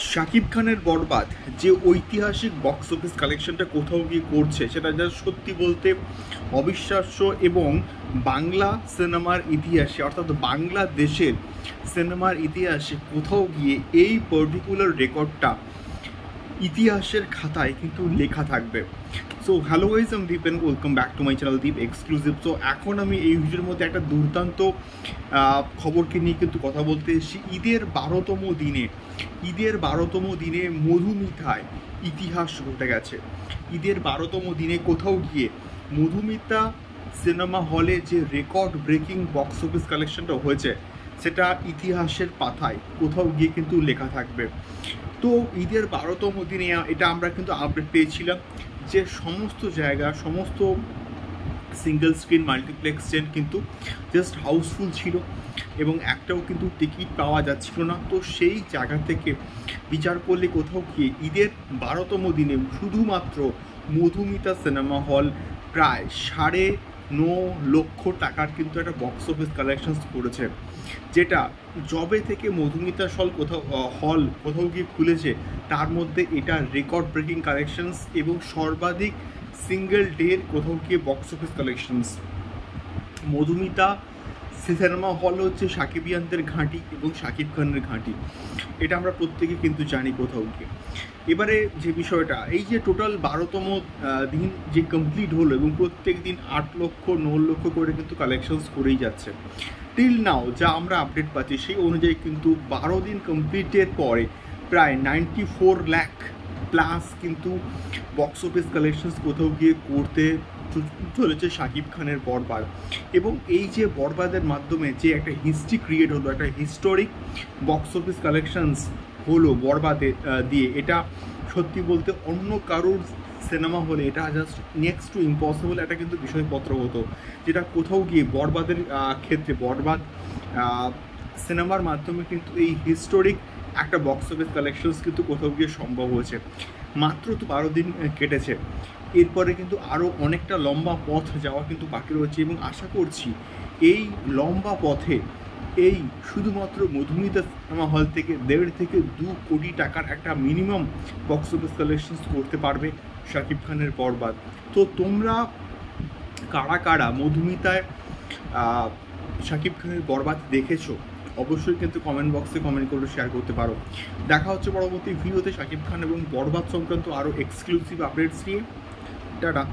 শাকিব খানের বরবাদ যে ঐতিহাসিক বক্স অফিস কালেকশনটা কোথাও গিয়ে করছে সেটা যা সত্যি বলতে অবিশ্বাস্য। এবং বাংলা সিনেমার ইতিহাসে অর্থাৎ বাংলাদেশের সিনেমার ইতিহাসে কোথাও গিয়ে এই পার্টিকুলার রেকর্ডটা ইতিহাসের খাতায় কিন্তু লেখা থাকবে। সো হ্যালো গাইজ, আমি Deep and welcome back to my channel Deep exclusive. So এখন আমি এই ভিডিওর মধ্যে একটা দুর্দান্ত খবরকে নিয়ে কিন্তু কথা বলতে এসেছি। ঈদের 12তম দিনে মধুমিতায় ইতিহাস ঘটে গেছে। ঈদের 12তম দিনে কোথাও গিয়ে মধুমিতা সিনেমা হলে যে রেকর্ড ব্রেকিং বক্স অফিস কালেকশনটা হয়েছে সেটা ইতিহাসের পাতায় কোথাও গিয়ে কিন্তু লেখা থাকবে। তো ঈদের 12তম দিনে এটা আমরা কিন্তু আপডেট পেয়েছিলাম যে সমস্ত জায়গা, সমস্ত সিঙ্গেল স্ক্রিন মাল্টিপ্লেক্স চেন কিন্তু জাস্ট হাউসফুল ছিল এবং একটাও কিন্তু টিকিট পাওয়া যাচ্ছিল না। তো সেই জায়গা থেকে বিচার করলে কোথাও গিয়ে ঈদের 12তম দিনে শুধুমাত্র মধুমিতা সিনেমা হল প্রায় 9.5 লক্ষ টাকার কিন্তু একটা বক্স অফিস কালেকশনস করেছে, যেটা জবে থেকে মধুমিতা হল কোথাও গিয়ে খুলেছে তার মধ্যে এটা রেকর্ড ব্রেকিং কালেকশনস এবং সর্বাধিক সিঙ্গেল ডের কোথাও গিয়ে box office collections. Madhumita cinema hall হচ্ছে সাকিবিয়ানদের ঘাঁটি এবং শাকিব খানের ঘাঁটি, এটা আমরা প্রত্যেকে কিন্তু জানি কোথাও গিয়ে। এবারে যে বিষয়টা, এই যে টোটাল 12তম দিন যে কমপ্লিট হলো এবং প্রত্যেক দিন 8 লক্ষ 9 লক্ষ করে কিন্তু কালেকশনস করেই যাচ্ছে টিল নাও, যা আমরা আপডেট পাচ্ছি সেই অনুযায়ী কিন্তু 12 দিন কমপ্লিটের পরে প্রায় 94 লাখ প্লাস কিন্তু বক্স অফিস কালেকশনস কোথাও গিয়ে করতে চলেছে শাকিব খানের বরবাদ। এবং এই যে বরবাদের মাধ্যমে যে একটা হিস্ট্রি ক্রিয়েট হলো, একটা হিস্টোরিক বক্স অফিস কালেকশনস হলো বরবাদে দিয়ে, এটা সত্যি বলতে অন্য কারোর সিনেমা হলে এটা জাস্ট নেক্সট টু ইম্পসিবল একটা কিন্তু বিষয়পত্র হতো, যেটা কোথাও গিয়ে বরবাদের ক্ষেত্রে বরবাদ সিনেমার মাধ্যমে কিন্তু এই হিস্টোরিক একটা বক্স অফিস কালেকশনস কিন্তু কোথাও গিয়ে সম্ভব হয়েছে। মাত্র তো 12 দিন কেটেছে, এরপরে কিন্তু আরও অনেকটা লম্বা পথ যাওয়া কিন্তু বাকি রয়েছে এবং আশা করছি এই লম্বা পথে এই শুধুমাত্র মধুমিতা সিনেমা হল থেকে 1.5 থেকে 2 কোটি টাকার একটা মিনিমাম বক্স অফিস কালেকশনস করতে পারবে শাকিব খানের বরবাদ। তো তোমরা কারা কারা মধুমিতায় শাকিব খানের বরবাদ দেখেছো অবশ্যই কিন্তু কমেন্ট বক্সে কমেন্ট করে শেয়ার করতে পারো। দেখা হচ্ছে পরবর্তী ভিডিওতে শাকিব খান এবং বরবাদ সংক্রান্ত আরও এক্সক্লুসিভ আপডেটস নিয়ে। টাটা।